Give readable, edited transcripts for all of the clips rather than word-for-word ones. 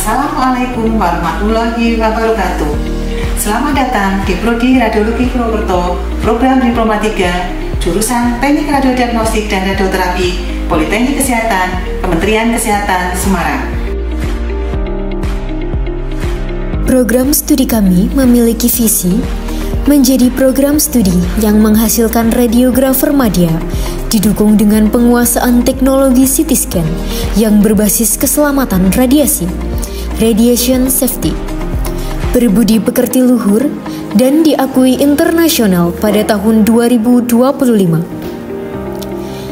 Assalamualaikum warahmatullahi wabarakatuh. Selamat datang di Prodi Radiologi Purwokerto, program Diploma 3, jurusan Teknik Radiodiagnostik dan Radioterapi, Politeknik Kesehatan, Kementerian Kesehatan, Semarang. Program studi kami memiliki visi menjadi program studi yang menghasilkan radiografer madya, didukung dengan penguasaan teknologi CT scan yang berbasis keselamatan radiasi, radiation safety, berbudi pekerti luhur, dan diakui internasional pada tahun 2025.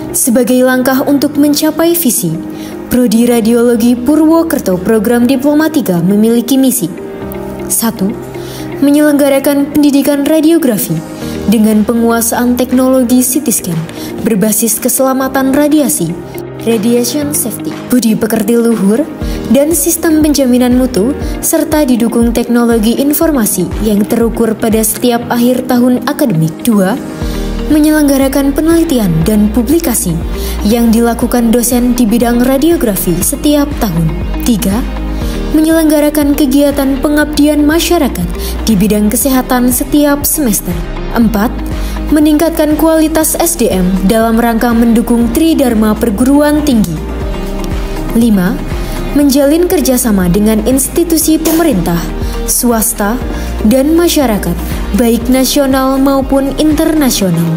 Sebagai langkah untuk mencapai visi, Prodi Radiologi Purwokerto Program Diploma 3 memiliki misi 1. Menyelenggarakan pendidikan radiografi dengan penguasaan teknologi CT scan berbasis keselamatan radiasi, radiation safety, budi pekerti luhur, dan sistem penjaminan mutu, serta didukung teknologi informasi yang terukur pada setiap akhir tahun akademik. 2. Menyelenggarakan penelitian dan publikasi yang dilakukan dosen di bidang radiografi setiap tahun. 3. Menyelenggarakan kegiatan pengabdian masyarakat di bidang kesehatan setiap semester. 4. Meningkatkan kualitas SDM dalam rangka mendukung Tridharma perguruan tinggi. 5. Menjalin kerjasama dengan institusi pemerintah, swasta, dan masyarakat, baik nasional maupun internasional.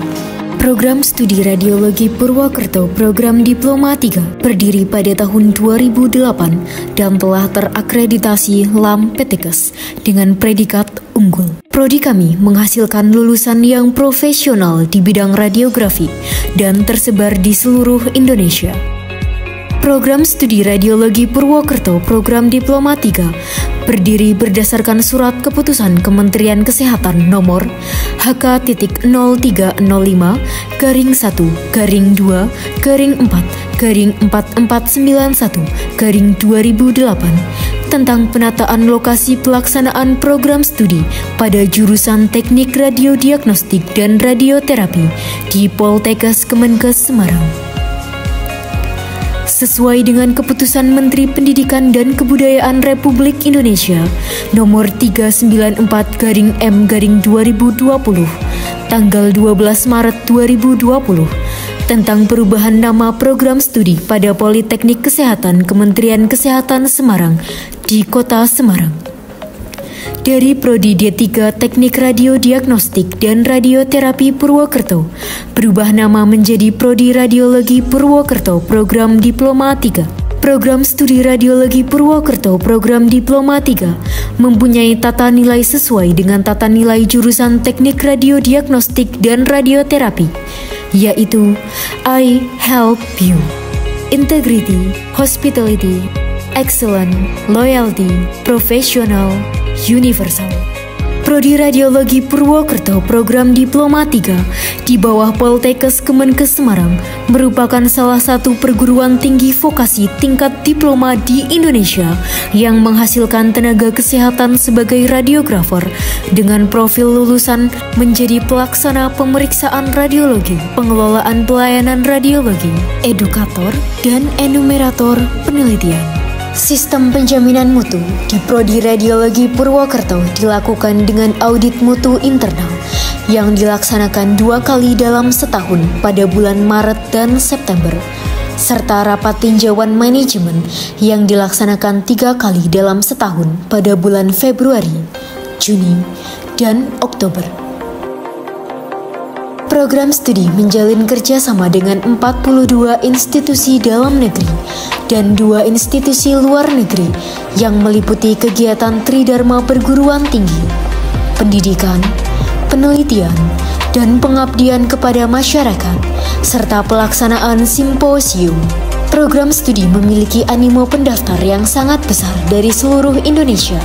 Program Studi Radiologi Purwokerto Program Diploma 3 berdiri pada tahun 2008 dan telah terakreditasi LAM PTKes dengan predikat unggul. Prodi kami menghasilkan lulusan yang profesional di bidang radiografi dan tersebar di seluruh Indonesia. Program Studi Radiologi Purwokerto Program Diploma 3 berdiri berdasarkan Surat Keputusan Kementerian Kesehatan nomor HK.0305-1-4-4491-2008 tentang penataan lokasi pelaksanaan program studi pada jurusan Teknik Radiodiagnostik dan Radioterapi di Poltekkes Kemenkes Semarang. Sesuai dengan Keputusan Menteri Pendidikan dan Kebudayaan Republik Indonesia Nomor 394/M/2020 tanggal 12 Maret 2020 tentang perubahan nama program studi pada Politeknik Kesehatan Kementerian Kesehatan Semarang di Kota Semarang. Dari Prodi D3 Teknik Radiodiagnostik dan Radioterapi Purwokerto berubah nama menjadi Prodi Radiologi Purwokerto Program Diploma 3. Program Studi Radiologi Purwokerto Program Diploma 3 mempunyai tata nilai sesuai dengan tata nilai jurusan Teknik Radiodiagnostik dan Radioterapi, yaitu I Help You, Integrity, Hospitality, Excellent, Loyalty, Professional, Universal. Prodi Radiologi Purwokerto Program Diploma 3 di bawah Poltekkes Kemenkes Semarang merupakan salah satu perguruan tinggi vokasi tingkat diploma di Indonesia yang menghasilkan tenaga kesehatan sebagai radiografer dengan profil lulusan menjadi pelaksana pemeriksaan radiologi, pengelolaan pelayanan radiologi, edukator, dan enumerator penelitian. Sistem penjaminan mutu di Prodi Radiologi Purwokerto dilakukan dengan audit mutu internal yang dilaksanakan 2 kali dalam setahun pada bulan Maret dan September, serta rapat tinjauan manajemen yang dilaksanakan 3 kali dalam setahun pada bulan Februari, Juni, dan Oktober. Program studi menjalin kerjasama dengan 42 institusi dalam negeri dan 2 institusi luar negeri yang meliputi kegiatan Tridharma perguruan tinggi, pendidikan, penelitian, dan pengabdian kepada masyarakat, serta pelaksanaan simposium. Program studi memiliki animo pendaftar yang sangat besar dari seluruh Indonesia,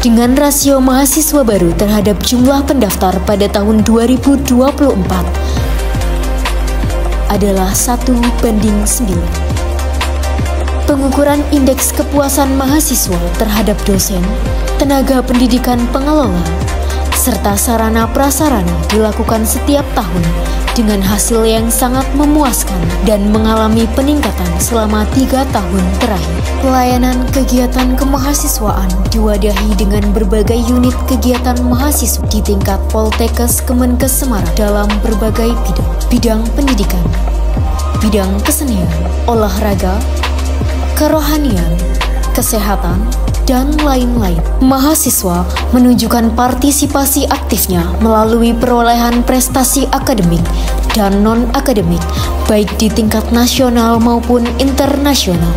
dengan rasio mahasiswa baru terhadap jumlah pendaftar pada tahun 2024 adalah 1:9. Pengukuran indeks kepuasan mahasiswa terhadap dosen, tenaga pendidikan pengelola, serta sarana prasarana dilakukan setiap tahun dengan hasil yang sangat memuaskan dan mengalami peningkatan selama 3 tahun terakhir. Pelayanan kegiatan kemahasiswaan diwadahi dengan berbagai unit kegiatan mahasiswa di tingkat Poltekkes Kemenkes Semarang dalam berbagai bidang pendidikan, bidang kesenian, olahraga, kerohanian, kesehatan, dan lain-lain. Mahasiswa menunjukkan partisipasi aktifnya melalui perolehan prestasi akademik dan non-akademik, baik di tingkat nasional maupun internasional.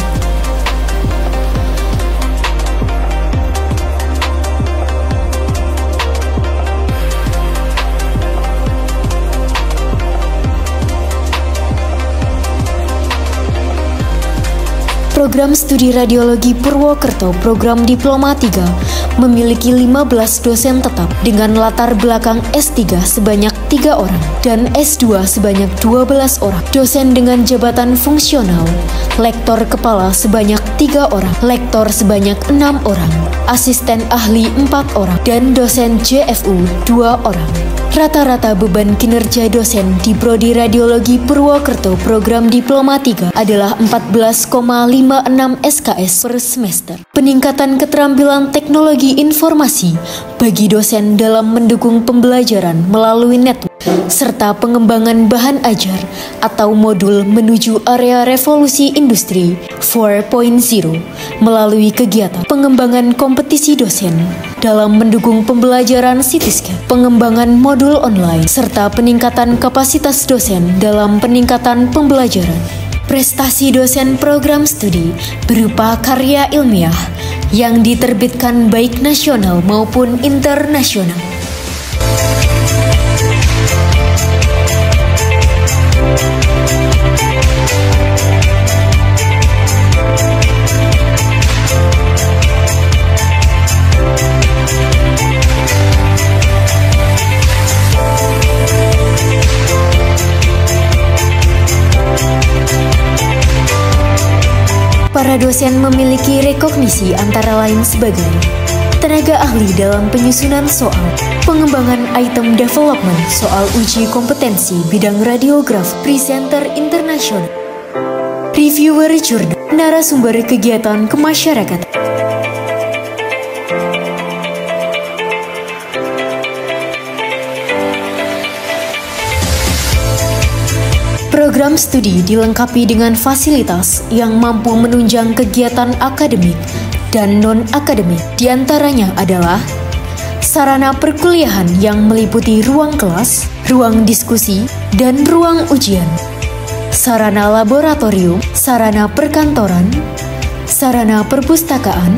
Program Studi Radiologi Purwokerto Program Diploma 3 memiliki 15 dosen tetap dengan latar belakang S3 sebanyak 3 orang dan S2 sebanyak 12 orang. Dosen dengan jabatan fungsional, lektor kepala sebanyak 3 orang, lektor sebanyak 6 orang, asisten ahli 4 orang, dan dosen JFU 2 orang. Rata-rata beban kinerja dosen di Prodi Radiologi Purwokerto Program Diploma 3 adalah 14,56 SKS per semester. Peningkatan keterampilan teknologi informasi bagi dosen dalam mendukung pembelajaran melalui network serta pengembangan bahan ajar atau modul menuju area revolusi industri 4.0 melalui kegiatan pengembangan kompetisi dosen dalam mendukung pembelajaran CityScan, pengembangan modul online, serta peningkatan kapasitas dosen dalam peningkatan pembelajaran. Prestasi dosen program studi berupa karya ilmiah yang diterbitkan baik nasional maupun internasional. Para dosen memiliki rekognisi antara lain sebagai tenaga ahli dalam penyusunan soal, pengembangan item development soal uji kompetensi bidang radiografi, presenter internasional, reviewer jurnal, narasumber kegiatan kemasyarakatan. Program studi dilengkapi dengan fasilitas yang mampu menunjang kegiatan akademik dan non-akademik. Di antaranya adalah sarana perkuliahan yang meliputi ruang kelas, ruang diskusi, dan ruang ujian, sarana laboratorium, sarana perkantoran, sarana perpustakaan,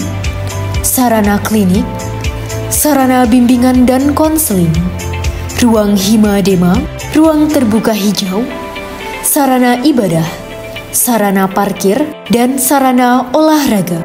sarana klinik, sarana bimbingan dan konseling, ruang hima-dema, ruang terbuka hijau, sarana ibadah, sarana parkir, dan sarana olahraga.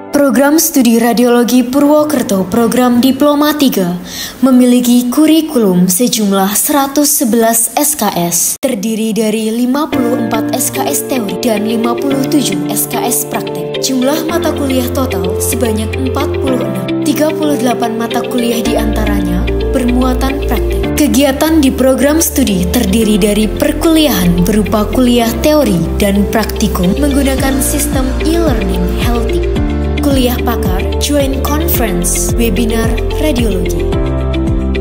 Program Studi Radiologi Purwokerto Program Diploma 3 memiliki kurikulum sejumlah 111 SKS, terdiri dari 54 SKS teori dan 57 SKS praktek. Jumlah mata kuliah total sebanyak 46, 38 mata kuliah diantaranya bermuatan praktek. Kegiatan di program studi terdiri dari perkuliahan berupa kuliah teori dan praktikum menggunakan sistem e-learning healthy, kuliah pakar, joint conference, webinar radiologi.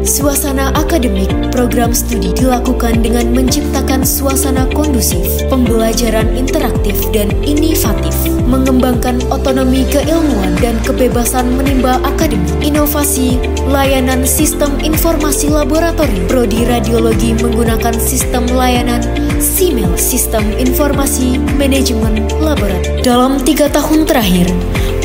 Suasana akademik program studi dilakukan dengan menciptakan suasana kondusif, pembelajaran interaktif dan inovatif, mengembangkan otonomi keilmuan dan kebebasan menimba akademik, inovasi, layanan sistem informasi laboratorium. Prodi Radiologi menggunakan sistem layanan SIMEL, Sistem Informasi Manajemen Laboratorium. Dalam 3 tahun terakhir,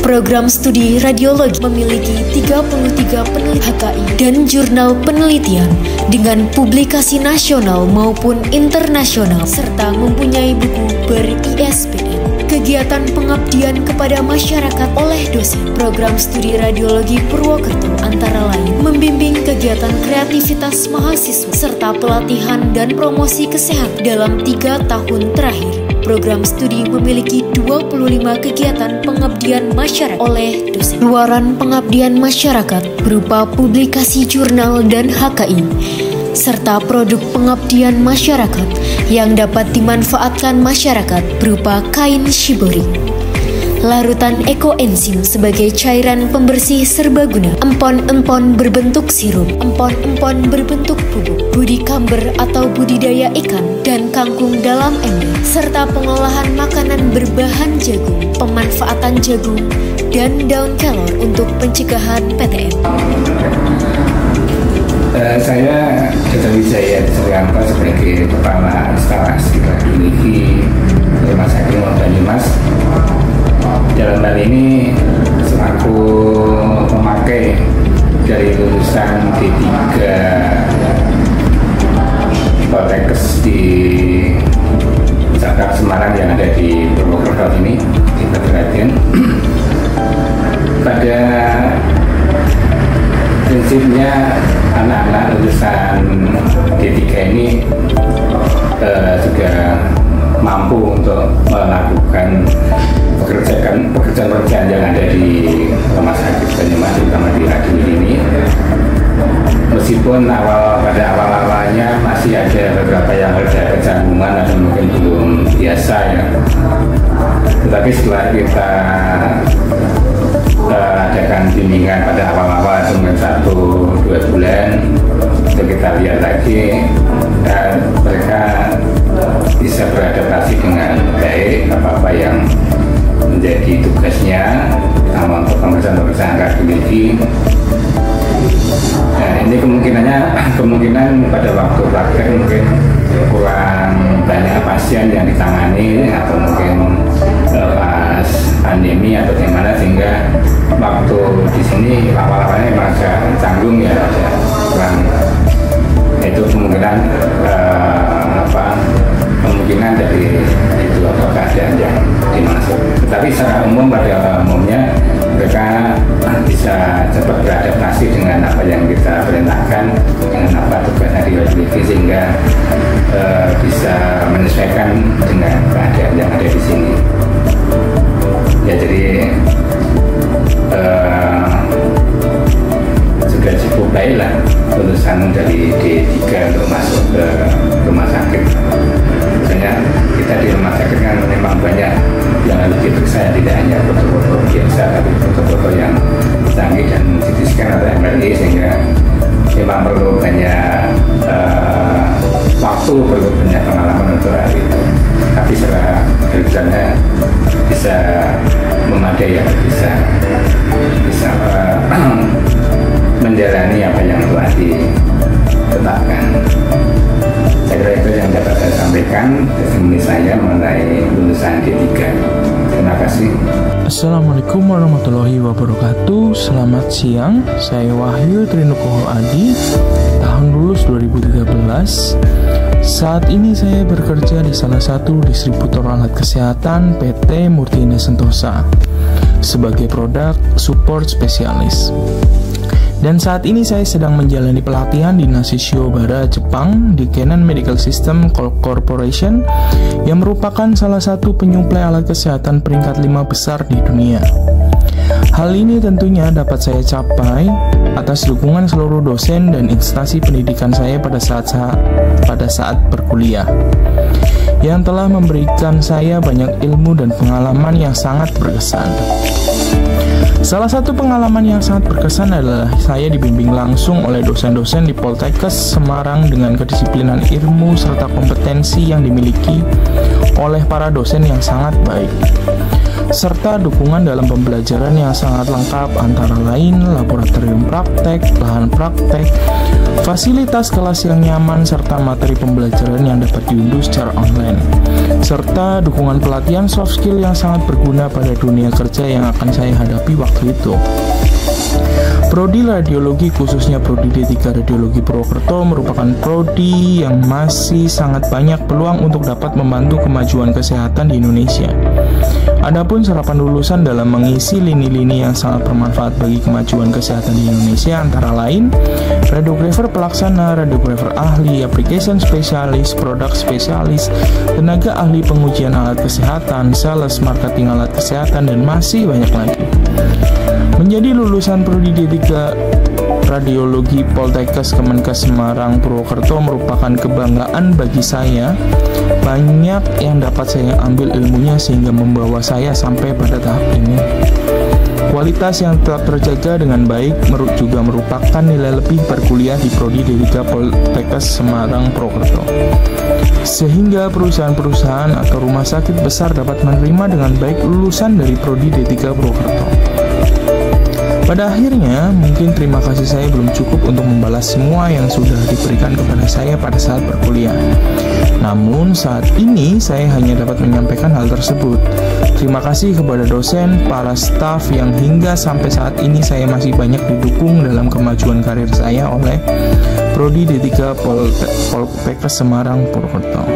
program studi radiologi memiliki 33 penelitian HKI dan jurnal penelitian dengan publikasi nasional maupun internasional serta mempunyai buku ber-ISBN. Kegiatan pengabdian kepada masyarakat oleh dosen program studi radiologi Purwokerto antara lain membimbing kegiatan kreativitas mahasiswa serta pelatihan dan promosi kesehatan dalam 3 tahun terakhir. program studi memiliki 25 kegiatan pengabdian masyarakat oleh dosen. Luaran pengabdian masyarakat berupa publikasi jurnal dan HKI, serta produk pengabdian masyarakat yang dapat dimanfaatkan masyarakat berupa kain shibori, larutan ekoenzim sebagai cairan pembersih serbaguna, empon-empon berbentuk sirup, empon-empon berbentuk bubuk, budi kamber atau budidaya ikan dan kangkung dalam ember, serta pengolahan makanan berbahan jagung, pemanfaatan jagung, dan daun kelor untuk pencegahan PTM. Saya Dr. Wijaya Suryanto sebagai Kepala Instalasi Radiologi Rumah Sakit Banyumas. Dalam hal ini selaku pemakai dari lulusan D3 Poltekkes di Cakar Semarang yang ada di Purwokerto ini, di Kabupaten. Pada prinsipnya anak-anak lulusan D3 ini juga mampu untuk melakukan pekerjaan-pekerjaan yang ada di Rumah Sakit Banyumas, terutama di radiologi ini. Meskipun pada awal-awalnya masih ada beberapa yang ada kecanggungan atau mungkin belum biasa ya, tetapi setelah kita adakan bimbingan pada awal-awal cuma 1-2 bulan, itu kita lihat lagi dan mereka bisa beradaptasi dengan baik apa-apa yang menjadi tugasnya, sama untuk pemeriksaan radiologi. Nah, ini kemungkinan pada waktu praktek mungkin kurang banyak pasien yang ditangani atau mungkin pas pandemi atau gimana, sehingga waktu di sini awal-awalnya memang agak canggung ya, ada kurang. Itu kemungkinan kemungkinan dari itu atau keadaan yang dimaksud. Tetapi secara umum pada umumnya mereka bisa cepat beradaptasi dengan apa yang kita perintahkan, dengan apa tugasnya di radiologi, sehingga bisa menyesuaikan dengan keadaan yang ada di sini. Ya, jadi juga cukup baiklah lulusan dari D3 untuk masuk ke rumah sakit. Misalnya kita di rumah sakit kan memang banyak yang harus diperiksa, tidak hanya foto-foto biasa, tapi foto-foto yang canggih dan CT scan atau MRI, sehingga memang perlu banyak waktu, perlu banyak pengalaman untuk hal itu. Tapi secara kerjanya bisa memadai, ya, bisa menjalani apa yang telah ditetapkan. Saya kira itu yang dapat saya sampaikan testimoni saya mengenai lulusan D3. Terima kasih. Assalamualaikum warahmatullahi wabarakatuh. Selamat siang, saya Wahyu Trinugroho Adi, tahun lulus 2013. Saat ini saya bekerja di salah satu distributor alat kesehatan PT Murtina Sentosa sebagai produk support spesialis. Dan saat ini saya sedang menjalani pelatihan di Nashishiyobara, Jepang di Canon Medical System Corporation yang merupakan salah satu penyuplai alat kesehatan peringkat 5 besar di dunia. Hal ini tentunya dapat saya capai atas dukungan seluruh dosen dan instansi pendidikan saya pada saat berkuliah, yang telah memberikan saya banyak ilmu dan pengalaman yang sangat berkesan. Salah satu pengalaman yang sangat berkesan adalah saya dibimbing langsung oleh dosen-dosen di Poltekkes Semarang dengan kedisiplinan ilmu serta kompetensi yang dimiliki oleh para dosen yang sangat baik, serta dukungan dalam pembelajaran yang sangat lengkap antara lain laboratorium praktek, lahan praktek, fasilitas kelas yang nyaman, serta materi pembelajaran yang dapat diunduh secara online, serta dukungan pelatihan soft skill yang sangat berguna pada dunia kerja yang akan saya hadapi waktu itu. Prodi Radiologi, khususnya Prodi D3 Radiologi Purwokerto, merupakan prodi yang masih sangat banyak peluang untuk dapat membantu kemajuan kesehatan di Indonesia. Adapun serapan lulusan dalam mengisi lini-lini yang sangat bermanfaat bagi kemajuan kesehatan di Indonesia antara lain radiografer pelaksana, radiografer ahli, application spesialis, produk spesialis, tenaga ahli pengujian alat kesehatan, sales, marketing alat kesehatan, dan masih banyak lagi. Menjadi lulusan Prodi D3 Radiologi Poltekkes Kemenkes Semarang Purwokerto merupakan kebanggaan bagi saya. Banyak yang dapat saya ambil ilmunya sehingga membawa saya sampai pada tahap ini. Kualitas yang tetap terjaga dengan baik juga merupakan nilai lebih berkuliah di Prodi D3 Poltekkes Semarang Purwokerto. Sehingga perusahaan-perusahaan atau rumah sakit besar dapat menerima dengan baik lulusan dari Prodi D3 Purwokerto. Pada akhirnya, mungkin terima kasih saya belum cukup untuk membalas semua yang sudah diberikan kepada saya pada saat berkuliah. Namun, saat ini saya hanya dapat menyampaikan hal tersebut. Terima kasih kepada dosen, para staf yang hingga sampai saat ini saya masih banyak didukung dalam kemajuan karir saya oleh Prodi D3 Poltekkes Semarang Purwokerto.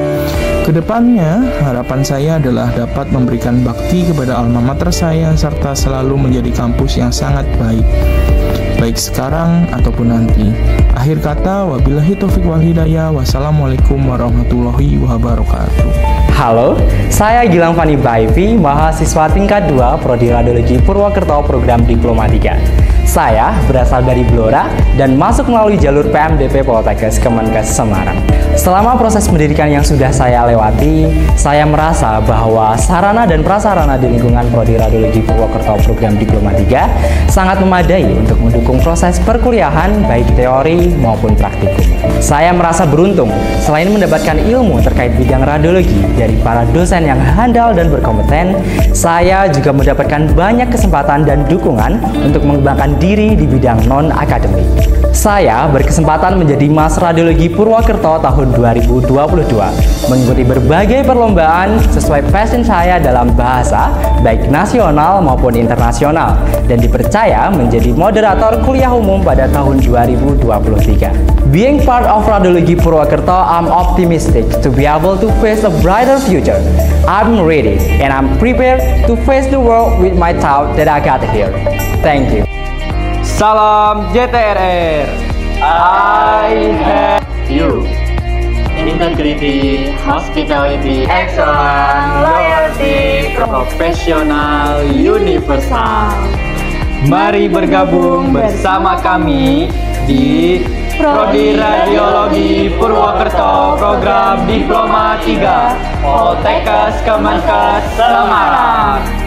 Kedepannya, harapan saya adalah dapat memberikan bakti kepada alma mater saya serta selalu menjadi kampus yang sangat baik, baik sekarang ataupun nanti. Akhir kata, wabillahi taufiq wal hidayah. Wassalamualaikum warahmatullahi wabarakatuh. Halo, saya Gilang Fani Baifi, mahasiswa tingkat 2 Prodi Radiologi Purwokerto Program Diploma 3. Saya berasal dari Blora dan masuk melalui jalur PMDP Poltekkes Kemenkes Semarang. Selama proses pendidikan yang sudah saya lewati, saya merasa bahwa sarana dan prasarana di lingkungan Prodi Radiologi Purwokerto Program Diploma 3 sangat memadai untuk mendukung proses perkuliahan baik teori maupun praktikum. Saya merasa beruntung selain mendapatkan ilmu terkait bidang radiologi dari para dosen yang handal dan berkompeten, saya juga mendapatkan banyak kesempatan dan dukungan untuk mengembangkan diri di bidang non-akademik. Saya berkesempatan menjadi Mas Radiologi Purwokerto tahun 2022, mengikuti berbagai perlombaan sesuai passion saya dalam bahasa, baik nasional maupun internasional, dan dipercaya menjadi moderator kuliah umum pada tahun 2023. Being part of Radiologi Purwokerto, I'm optimistic to be able to face a brighter future. I'm ready and I'm prepared to face the world with my thought that I got here. Thank you. Salam JTRR. I have you. Integrity, hospitality, excellence, loyalty, profesional, universal. Mari bergabung bersama kami di Prodi Radiologi Purwokerto Program Diploma 3 Poltekkes Kemenkes Semarang.